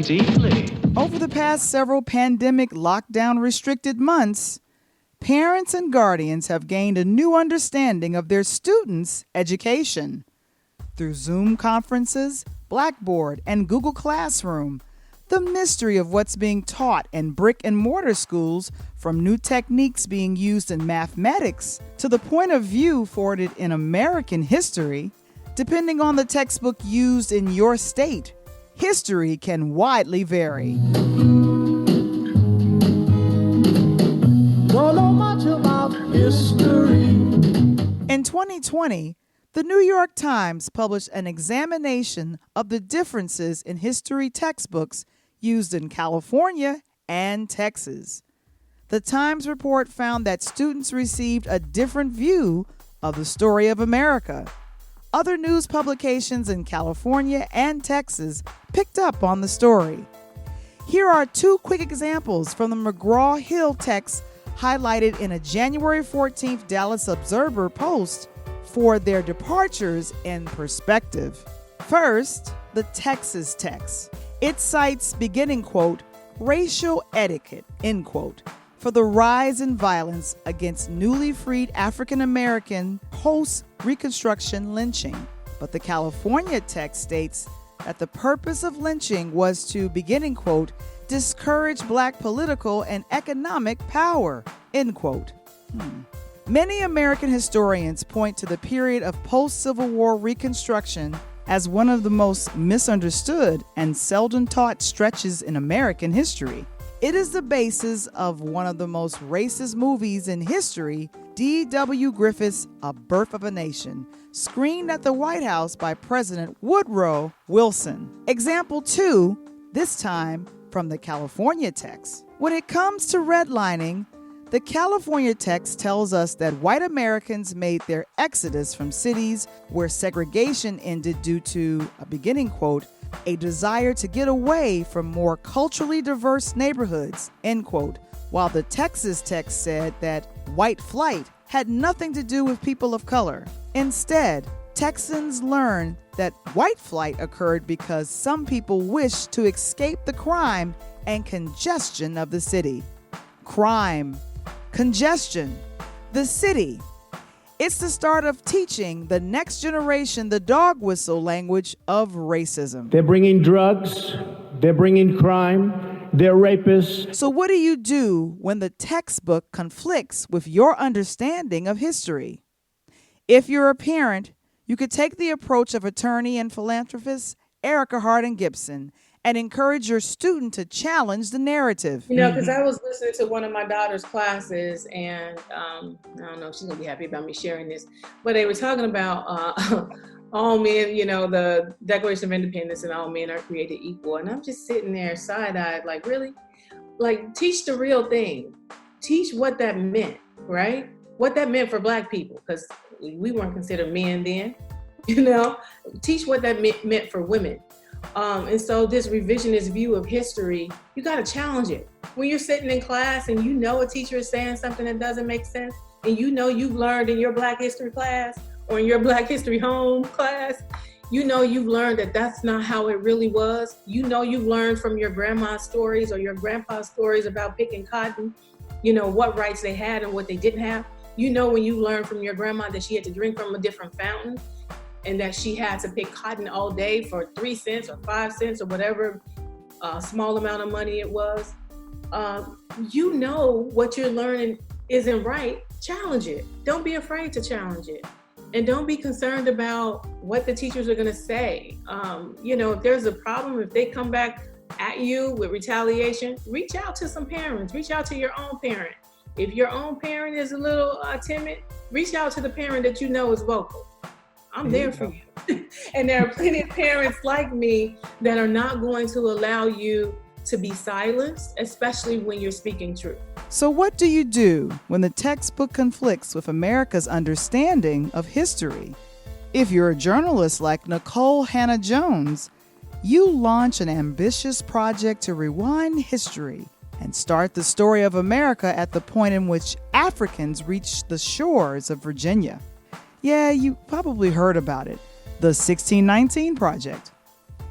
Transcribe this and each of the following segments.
Listening deeply. Over the past several pandemic lockdown-restricted months, parents and guardians have gained a new understanding of their students' education. Through Zoom conferences, Blackboard, and Google Classroom, the mystery of what's being taught in brick and mortar schools, from new techniques being used in mathematics to the point of view forwarded in American history, depending on the textbook used in your state, history can widely vary. Don't know much about history. In 2020, the New York Times published an examination of the differences in history textbooks used in California and Texas. The Times report found that students received a different view of the story of America. Other news publications in California and Texas picked up on the story. Here are two quick examples from the McGraw-Hill text highlighted in a January 14th Dallas Observer post for their departures in perspective. First, the Texas text. It cites, beginning quote, racial etiquette, end quote, for the rise in violence against newly freed African American post-Reconstruction lynching. But the California text states that the purpose of lynching was to, beginning quote, discourage black political and economic power, end quote. Many American historians point to the period of post-Civil War Reconstruction as one of the most misunderstood and seldom taught stretches in American history. It is the basis of one of the most racist movies in history, D.W. Griffith's A Birth of a Nation, screened at the White House by President Woodrow Wilson. Example 2, this time from the California text. When it comes to redlining, the California text tells us that white Americans made their exodus from cities where segregation ended due to, a beginning quote, a desire to get away from more culturally diverse neighborhoods, end quote, while the Texas text said that white flight had nothing to do with people of color. Instead, Texans learned that white flight occurred because some people wished to escape the crime and congestion of the city. Crime, congestion, the city. It's the start of teaching the next generation the dog whistle language of racism. They're bringing drugs, they're bringing crime, they're rapists. So what do you do when the textbook conflicts with your understanding of history? If you're a parent, you could take the approach of attorney and philanthropist Erica Hardin Gibson and encourage your student to challenge the narrative. You know, because I was listening to one of my daughter's classes, and I don't know if she's gonna be happy about me sharing this, but they were talking about all men, you know, the Declaration of Independence and all men are created equal. And I'm just sitting there side-eyed, like, really? Like, teach the real thing. Teach what that meant, right? What that meant for Black people, because we weren't considered men then, you know? Teach what that meant for women. And so this revisionist view of history, you got to challenge it. When you're sitting in class and you know a teacher is saying something that doesn't make sense, and you know you've learned in your Black history class or in your Black history home class, you know you've learned that that's not how it really was. You know you've learned from your grandma's stories or your grandpa's stories about picking cotton, you know, what rights they had and what they didn't have. You know when you learned from your grandma that she had to drink from a different fountain, and that she had to pick cotton all day for 3 cents or 5 cents or whatever small amount of money it was. You know what you're learning isn't right, challenge it. Don't be afraid to challenge it. And don't be concerned about what the teachers are gonna say. You know, if there's a problem, if they come back at you with retaliation, reach out to some parents, reach out to your own parent. If your own parent is a little timid, reach out to the parent that you know is vocal. I'm there for you. And there are plenty of parents like me that are not going to allow you to be silenced, especially when you're speaking truth. So what do you do when the textbook conflicts with America's understanding of history? If you're a journalist like Nicole Hannah-Jones, you launch an ambitious project to rewind history and start the story of America at the point in which Africans reached the shores of Virginia. Yeah, you probably heard about it, the 1619 Project.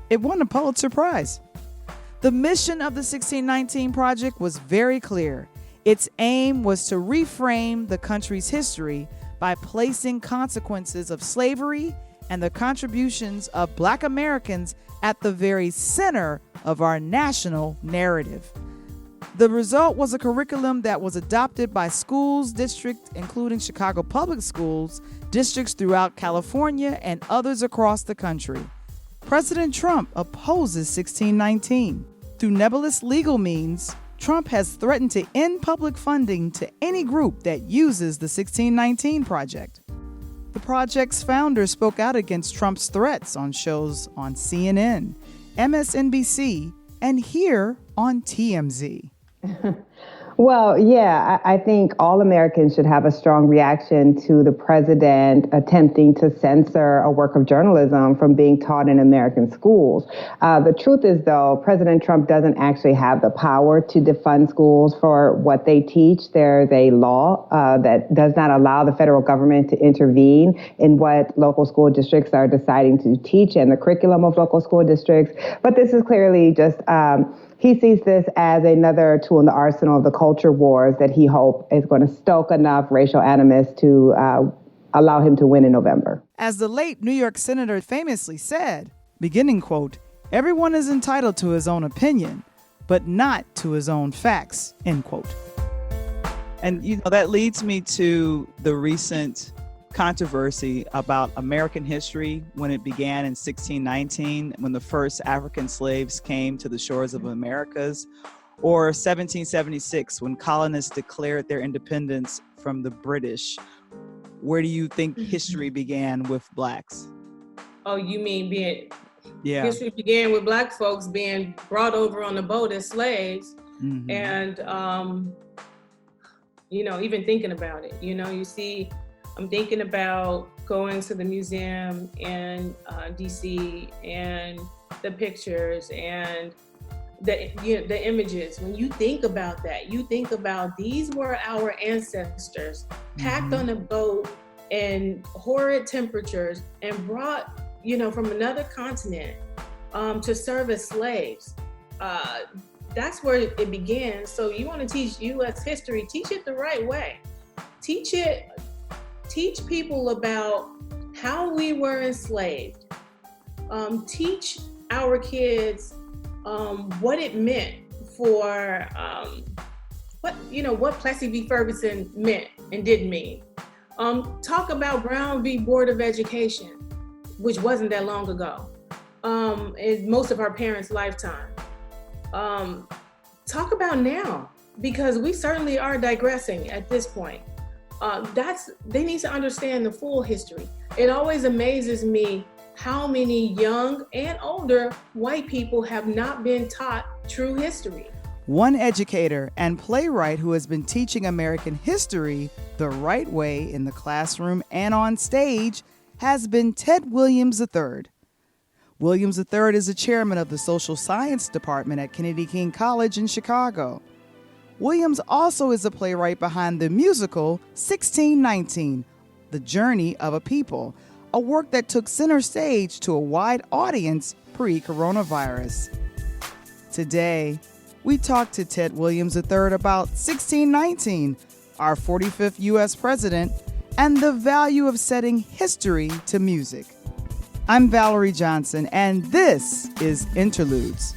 It won a Pulitzer Prize. The mission of the 1619 Project was very clear. Its aim was to reframe the country's history by placing consequences of slavery and the contributions of Black Americans at the very center of our national narrative. The result was a curriculum that was adopted by schools, districts, including Chicago Public Schools, districts throughout California, and others across the country. President Trump opposes 1619. Through nebulous legal means, Trump has threatened to end public funding to any group that uses the 1619 Project. The project's founder spoke out against Trump's threats on shows on CNN, MSNBC, and here on TMZ. Well, yeah, I think all Americans should have a strong reaction to the president attempting to censor a work of journalism from being taught in American schools. The truth is, though, President Trump doesn't actually have the power to defund schools for what they teach. There's a law that does not allow the federal government to intervene in what local school districts are deciding to teach and the curriculum of local school districts. But this is clearly just he sees this as another tool in the arsenal of the culture wars that he hopes is going to stoke enough racial animus to allow him to win in November. As the late New York senator famously said, beginning quote, "Everyone is entitled to his own opinion, but not to his own facts," end quote. And, that leads me to the recent controversy about American history when it began in 1619, when the first African slaves came to the shores of Americas, or 1776, when colonists declared their independence from the British. Where do you think history began with Blacks? Oh, you mean Yeah. history began with Black folks being brought over on the boat as slaves. Mm-hmm. And, even thinking about it, you see, I'm thinking about going to the museum in DC and the pictures and the images. When you think about that, you think about these were our ancestors packed on a boat in horrid temperatures and brought, from another continent to serve as slaves. That's where it began. So you want to teach U.S. history, teach it the right way. Teach people about how we were enslaved. Teach our kids what it meant for what Plessy v. Ferguson meant and didn't mean. Talk about Brown v. Board of Education, which wasn't that long ago, in most of our parents' lifetime. Talk about now, because we certainly are digressing at this point. They need to understand the full history. It always amazes me how many young and older white people have not been taught true history. One educator and playwright who has been teaching American history the right way in the classroom and on stage has been Ted Williams III. Williams III is the chairman of the Social Science Department at Kennedy King College in Chicago. Williams also is a playwright behind the musical 1619, The Journey of a People, a work that took center stage to a wide audience pre-coronavirus. Today, we talked to Ted Williams III about 1619, our 45th U.S. president, and the value of setting history to music. I'm Valerie Johnson, and this is Interludes.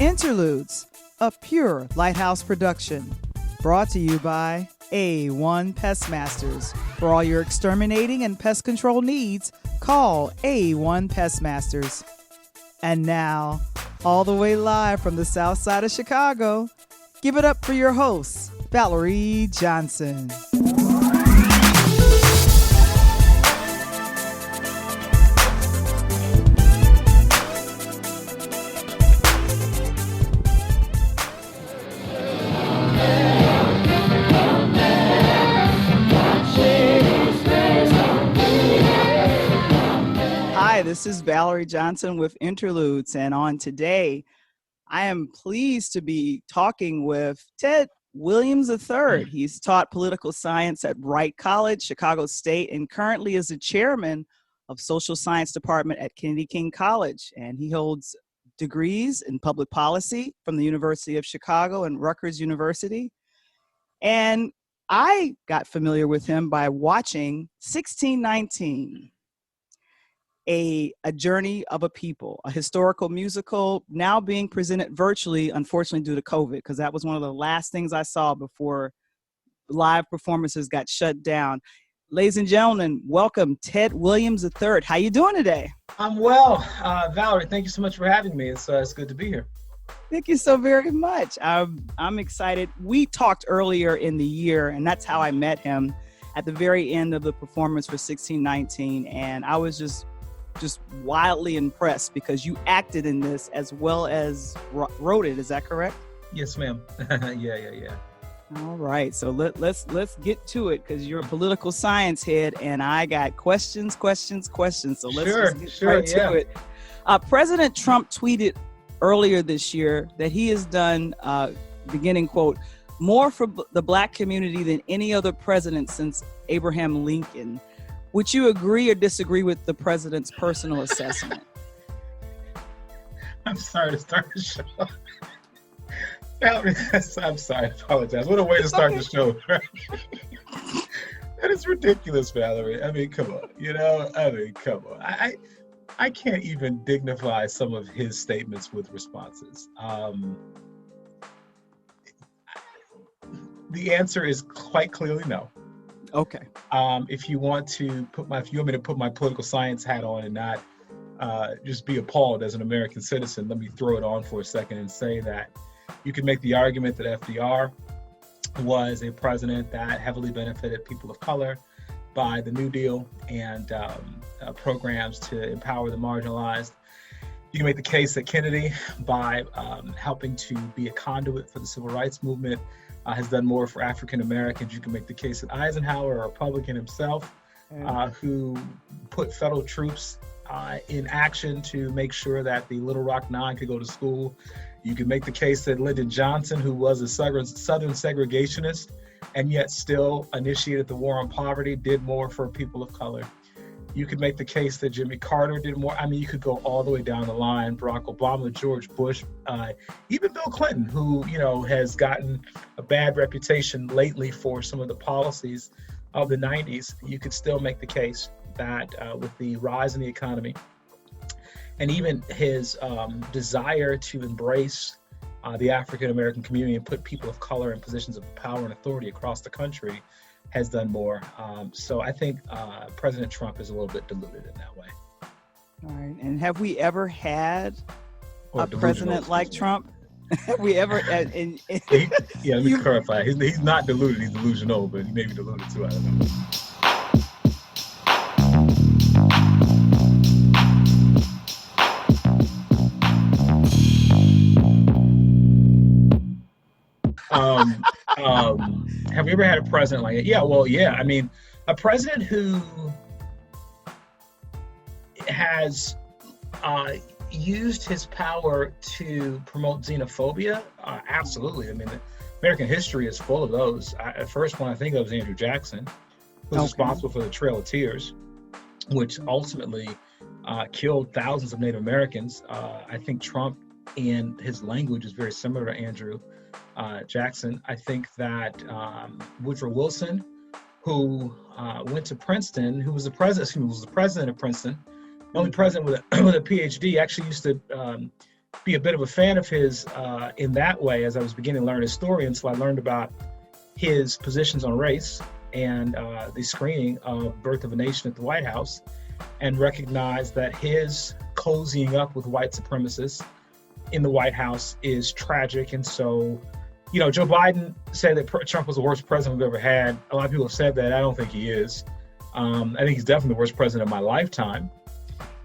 Interludes, a pure Lighthouse production, brought to you by A1 Pest Masters. For all your exterminating and pest control needs, call A1 Pest Masters. And now, all the way live from the south side of Chicago, give it up for your host, Valerie Johnson. Hi, this is Valerie Johnson with Interludes, and on today, I am pleased to be talking with Ted Williams III. He's taught political science at Wright College, Chicago State, and currently is the chairman of social science department at Kennedy King College. And he holds degrees in public policy from the University of Chicago and Rutgers University. And I got familiar with him by watching 1619, a journey of a people, a historical musical now being presented virtually, unfortunately due to COVID, because that was one of the last things I saw before live performances got shut down. Ladies and gentlemen, welcome Ted Williams III. How you doing today? I'm well. Valerie, thank you so much for having me. It's good to be here. Thank you so very much. I'm excited. We talked earlier in the year, and that's how I met him at the very end of the performance for 1619. And I was just wildly impressed because you acted in this as well as wrote it. Is that correct? Yes, ma'am. Yeah. All right. So let's get to it because you're a political science head and I got questions. So let's get right to it. President Trump tweeted earlier this year that he has done, beginning quote, more for the Black community than any other president since Abraham Lincoln. Would you agree or disagree with the president's personal assessment? I'm sorry to start the show. I'm sorry, I apologize. What a way to start the show. That is ridiculous, Valerie. I mean, come on. Come on. I can't even dignify some of his statements with responses. The answer is quite clearly no. Okay. If you want me to put my political science hat on and not just be appalled as an American citizen, let me throw it on for a second and say that you can make the argument that FDR was a president that heavily benefited people of color by the New Deal and programs to empower the marginalized. You can make the case that Kennedy, by helping to be a conduit for the civil rights movement, has done more for African Americans. You can make the case that Eisenhower, a Republican himself, who put federal troops in action to make sure that the Little Rock Nine could go to school. You can make the case that Lyndon Johnson, who was a Southern segregationist and yet still initiated the war on poverty, did more for people of color. You could make the case that Jimmy Carter did more. I mean, you could go all the way down the line. Barack Obama, George Bush, even Bill Clinton, who, has gotten a bad reputation lately for some of the policies of the 90s. You could still make the case that with the rise in the economy and even his desire to embrace the African American community and put people of color in positions of power and authority across the country, has done more. So I think President Trump is a little bit diluted in that way. All right. And have we ever had a president like Trump? Have we ever? Let me clarify. He's not diluted. He's delusional, but he may be diluted too. I don't know. Have we ever had a president like it? Yeah, well, yeah. I mean, a president who has used his power to promote xenophobia, absolutely. I mean, American history is full of those. The first one I think of is Andrew Jackson, who's responsible for the Trail of Tears, which ultimately killed thousands of Native Americans. I think Trump and his language is very similar to Andrew Jackson. I think that Woodrow Wilson, who went to Princeton, who was the president of Princeton, the only president with a PhD, actually used to be a bit of a fan of his in that way as I was beginning to learn his story. And so I learned about his positions on race and the screening of Birth of a Nation at the White House, and recognized that his cozying up with white supremacists in the White House is tragic. And so, Joe Biden said that Trump was the worst president we've ever had. A lot of people have said that. I don't think he is. I think he's definitely the worst president of my lifetime.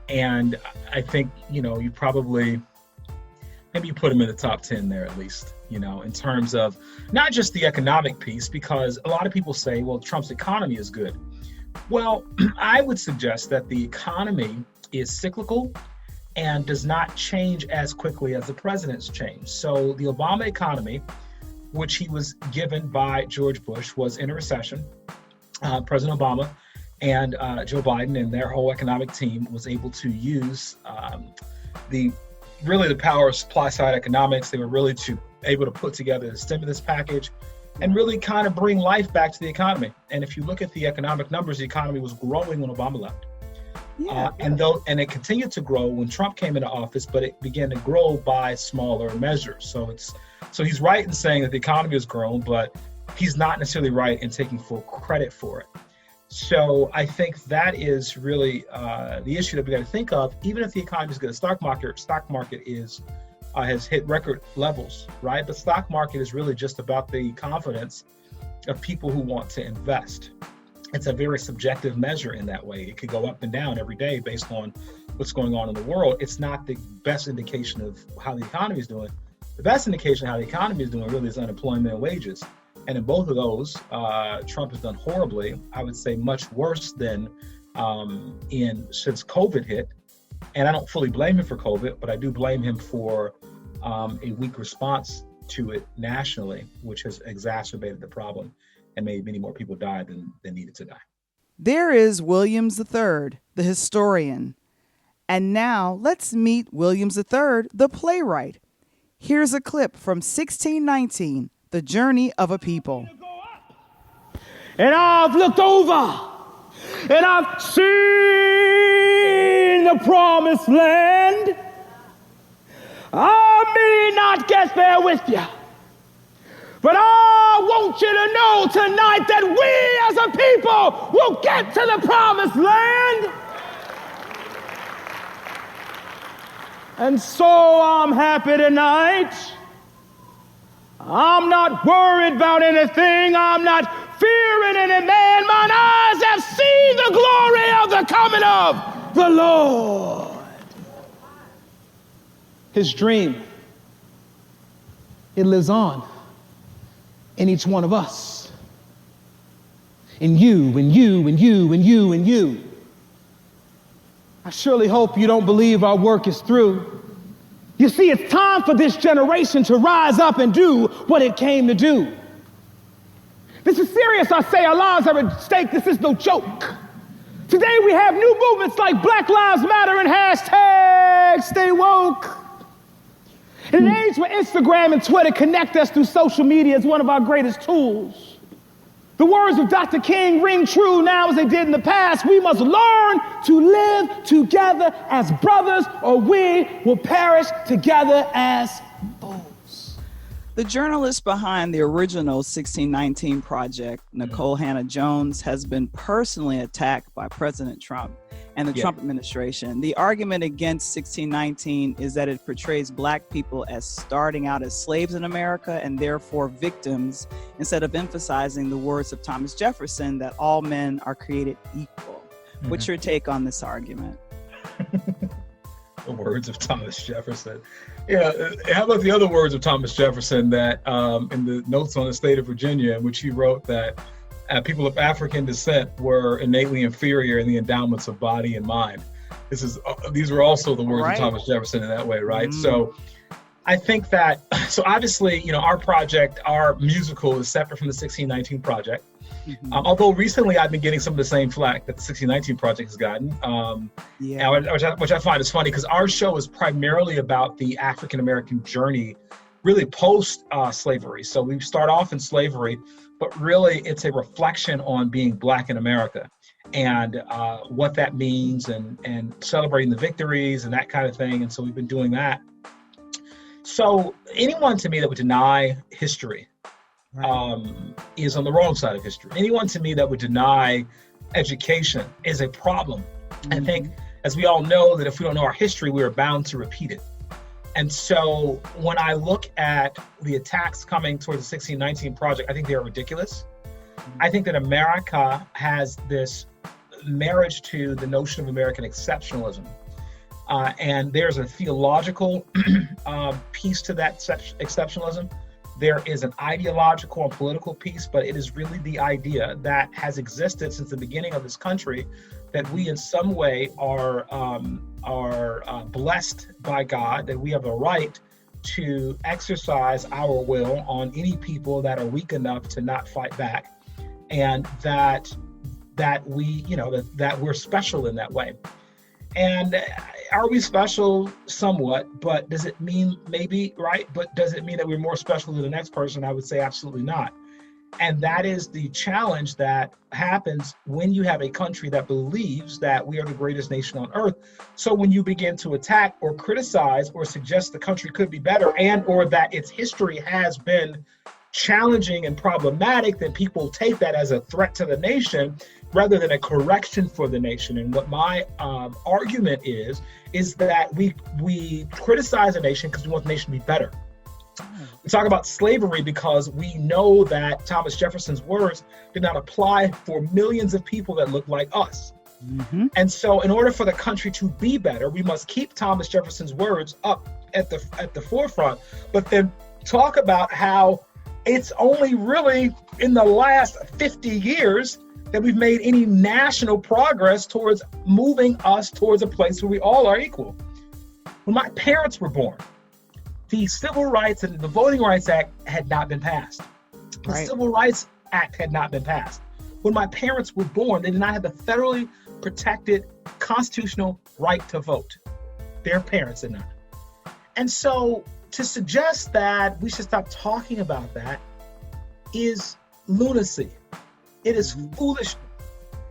And I think, you probably, maybe you put him in the top 10 there at least, in terms of not just the economic piece, because a lot of people say, well, Trump's economy is good. Well, I would suggest that the economy is cyclical and does not change as quickly as the president's change. So the Obama economy which he was given by George Bush, was in a recession. President Obama and Joe Biden and their whole economic team was able to use the power of supply side economics. They were really able to put together the stimulus package and really kind of bring life back to the economy. And if you look at the economic numbers, the economy was growing when Obama left. And it continued to grow when Trump came into office, but it began to grow by smaller measures. So he's right in saying that the economy has grown, but he's not necessarily right in taking full credit for it. So I think that is really the issue that we got to think of. Even if the economy is good, the stock market has hit record levels, right? The stock market is really just about the confidence of people who want to invest. It's a very subjective measure in that way. It could go up and down every day based on what's going on in the world. It's not the best indication of how the economy is doing. The best indication of how the economy is doing really is unemployment and wages. And in both of those, Trump has done horribly. I would say much worse than since COVID hit. And I don't fully blame him for COVID, but I do blame him for a weak response to it nationally, which has exacerbated the problem and made many more people die than needed to die. There is Williams III, the historian. And now let's meet Williams III, the playwright. Here's a clip from 1619, The Journey of a People. And I've looked over and I've seen the promised land. I may not get there with you, but I want you to know tonight that we as a people will get to the promised land. And so I'm happy tonight. I'm not worried about anything. I'm not fearing any man. Mine eyes have seen the glory of the coming of the Lord. His dream, it lives on in each one of us. In you, and you, and you, and you, and you. I surely hope you don't believe our work is through. You see, it's time for this generation to rise up and do what it came to do. This is serious, I say. Our lives are at stake. This is no joke. Today we have new movements like Black Lives Matter and hashtag Stay Woke. In an age where Instagram and Twitter connect us through social media as one of our greatest tools, the words of Dr. King ring true now as they did in the past. We must learn to live together as brothers, or we will perish together as foes. The journalist behind the original 1619 project, Nicole Hannah-Jones, has been personally attacked by President Trump and the Trump administration. The argument against 1619 is that it portrays Black people as starting out as slaves in America and therefore victims, instead of emphasizing the words of Thomas Jefferson that all men are created equal. What's your take on this argument? The words of Thomas Jefferson. Yeah, how about the other words of Thomas Jefferson that in the notes on the state of Virginia, in which he wrote that people of African descent were innately inferior in the endowments of body and mind. These were also the words of Thomas Jefferson in that way, right? So I think that, so obviously, our project, our musical is separate from the 1619 project. Although recently I've been getting some of the same flack that the 1619 project has gotten, which I find is funny because our show is primarily about the African-American journey, really post-slavery. So we start off in slavery, but really it's a reflection on being Black in America and what that means and celebrating the victories and that kind of thing. And so we've been doing that. So anyone to me that would deny history is on the wrong side of history. Anyone to me that would deny education is a problem. I think, as we all know, that if we don't know our history, we are bound to repeat it. And so when I look at the attacks coming toward the 1619 project, I think they are ridiculous. I think that America has this marriage to the notion of American exceptionalism. And there's a theological piece to that exceptionalism. There is an ideological and political piece, but it is really the idea that has existed since the beginning of this country, that we in some way are blessed by God, that we have a right to exercise our will on any people that are weak enough to not fight back, and that we, that we're special in that way. And are we special? Somewhat, but does it mean maybe, right? But does it mean that we're more special than the next person? I would say absolutely not. And that is the challenge that happens when you have a country that believes that we are the greatest nation on earth. So when you begin to attack or criticize or suggest the country could be better, and or that its history has been challenging and problematic, then people take that as a threat to the nation rather than a correction for the nation. And what my argument is that we criticize a nation because we want the nation to be better. We talk about slavery because we know that Thomas Jefferson's words did not apply for millions of people that look like us. Mm-hmm. And so in order for the country to be better, we must keep Thomas Jefferson's words up at the forefront, but then talk about how it's only really in the last 50 years that we've made any national progress towards moving us towards a place where we all are equal. When my parents were born, the Civil Rights and the Voting Rights Act had not been passed. The Civil Rights Act had not been passed. When my parents were born, they did not have the federally protected constitutional right to vote. Their parents did not. And so to suggest that we should stop talking about that is lunacy. It is foolish.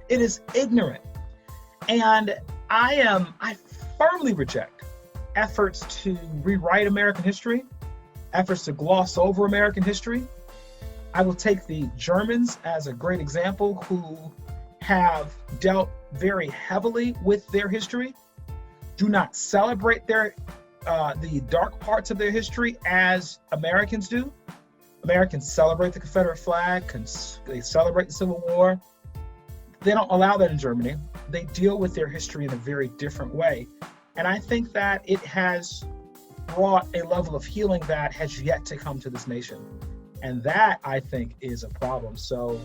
It is ignorant. And I firmly reject efforts to rewrite American history, efforts to gloss over American history. I will take the Germans as a great example, who have dealt very heavily with their history, do not celebrate the dark parts of their history as Americans do. Americans celebrate the Confederate flag, they celebrate the Civil War. They don't allow that in Germany. They deal with their history in a very different way. And I think that it has brought a level of healing that has yet to come to this nation. And that, I think, is a problem. So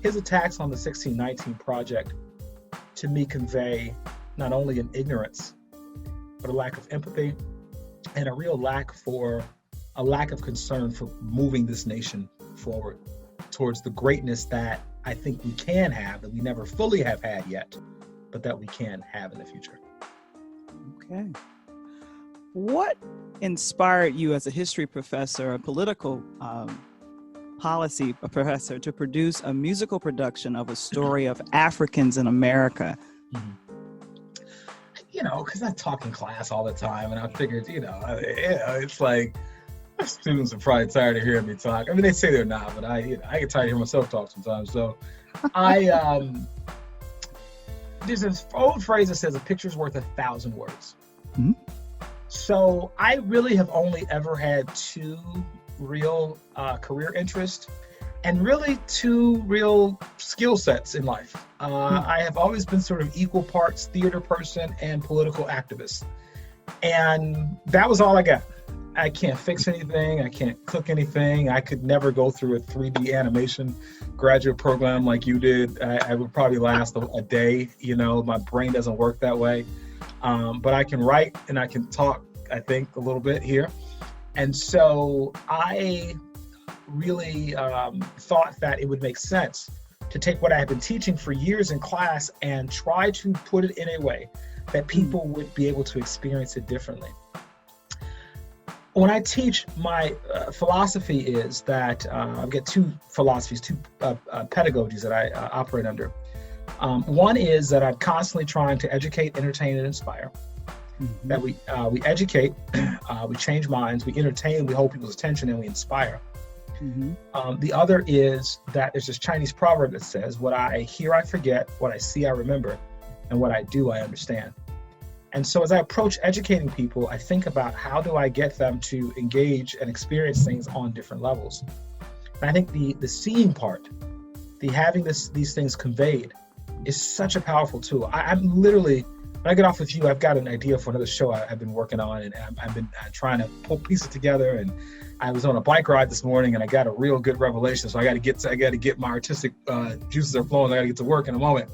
his attacks on the 1619 Project, to me, convey not only an ignorance, but a lack of empathy and a real lack of concern for moving this nation forward towards the greatness that I think we can have, that we never fully have had yet, but that we can have in the future. Okay. What inspired you as a history professor, a political policy professor, to produce a musical production of a story of Africans in America? Mm-hmm. Because I talk in class all the time, and I figured, it's like, my students are probably tired of hearing me talk. I mean, they say they're not, but I get tired of hearing myself talk sometimes. So there's this old phrase that says a picture's worth 1,000 words. Mm-hmm. So I really have only ever had two real career interests and really two real skill sets in life. I have always been sort of equal parts theater person and political activist. And that was all I got. I can't fix anything. I can't cook anything. I could never go through a 3D animation graduate program like you did. I would probably last a day. My brain doesn't work that way. But I can write and I can talk, I think, a little bit here. And so I really thought that it would make sense to take what I had been teaching for years in class and try to put it in a way that people would be able to experience it differently. When I teach, my philosophy is that I've got two philosophies, two pedagogies that I operate under. One is that I'm constantly trying to educate, entertain, and inspire. Mm-hmm. That we educate, we change minds, we entertain, we hold people's attention, and we inspire. Mm-hmm. The other is that there's this Chinese proverb that says, what I hear, I forget, what I see, I remember, and what I do, I understand. And so as I approach educating people, I think about how do I get them to engage and experience things on different levels. And I think the seeing part, the having these things conveyed, is such a powerful tool. I'm literally, when I get off with you, I've got an idea for another show I've been working on, and I've been trying to pull pieces together. And I was on a bike ride this morning, and I got a real good revelation. So I got to get my artistic juices are flowing. I got to get to work in a moment.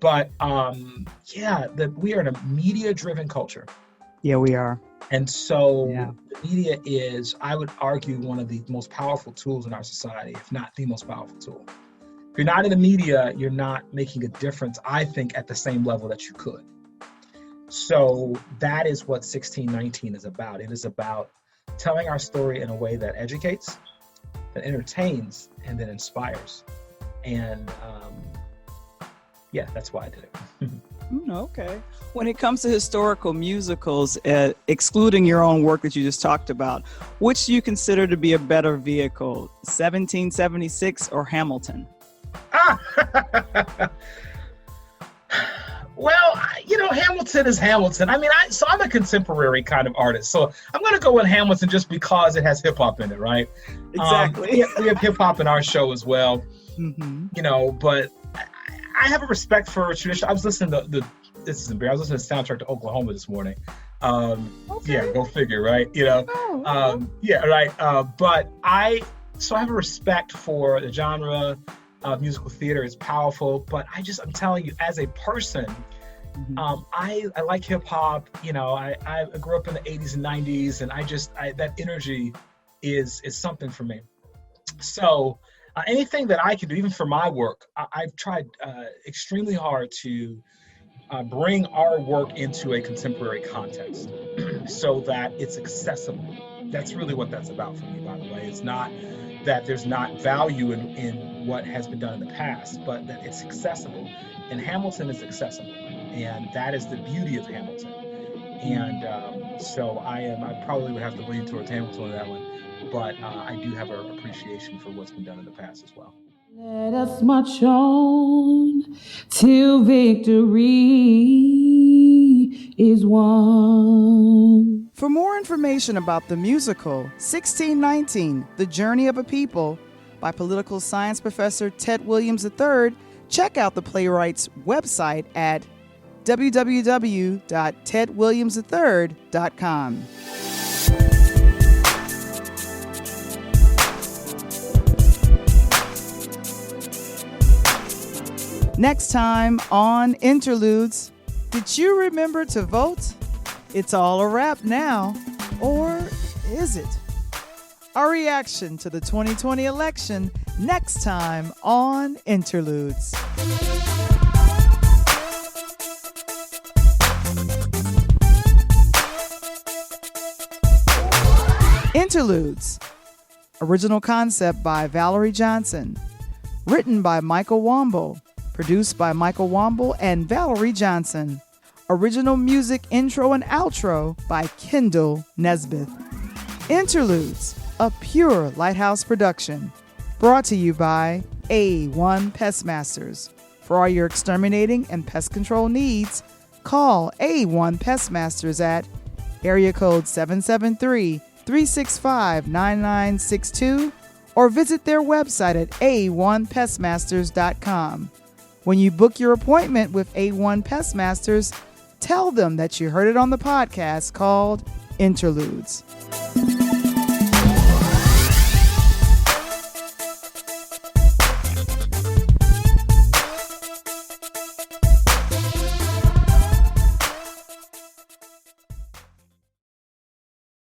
But we are in a media-driven culture. Yeah, we are. And so Yeah. the media is, I would argue, one of the most powerful tools in our society, if not the most powerful tool. If you're not in the media, you're not making a difference, I think, at the same level that you could. So that is what 1619 is about. It is about telling our story in a way that educates, that entertains, and that inspires. And yeah, that's why I did it. Okay. When it comes to historical musicals, excluding your own work that you just talked about, which do you consider to be a better vehicle, 1776 or Hamilton? Well, Hamilton is Hamilton. I mean, I'm a contemporary kind of artist, so I'm going to go with Hamilton just because it has hip hop in it, right? Exactly. We have hip hop in our show as well, but I have a respect for tradition. I was listening to this is embarrassing. I was listening to the soundtrack to Oklahoma this morning. Yeah, go figure, right? Yeah, right. But I have a respect for the genre. Musical theater is powerful, but I'm telling you, as a person, I like hip hop. I grew up in the 80s and 90s, and that energy is something for me. So anything that I can do, even for my work, I've tried extremely hard to bring our work into a contemporary context so that it's accessible. That's really what that's about for me, by the way. It's not that there's not value in what has been done in the past, but that it's accessible. And Hamilton is accessible. And that is the beauty of Hamilton. And so I probably would have to lean towards Hamilton on that one, but I do have an appreciation for what's been done in the past as well. Let us march on till victory is won. For more information about the musical 1619, The Journey of a People by political science professor Ted Williams III, check out the playwright's website at www.tedwilliamsIII.com. Next time on Interludes, did you remember to vote? It's all a wrap now, or is it? Our reaction to the 2020 election next time on Interludes. Interludes. Original concept by Valerie Johnson. Written by Michael Womble. Produced by Michael Womble and Valerie Johnson. Original music intro and outro by Kendall Nesbitt. Interludes, a pure Lighthouse production. Brought to you by A1 Pestmasters. For all your exterminating and pest control needs, call A1 Pestmasters at area code 773-365-9962 or visit their website at a1pestmasters.com. When you book your appointment with A1 Pestmasters, tell them that you heard it on the podcast called Interludes.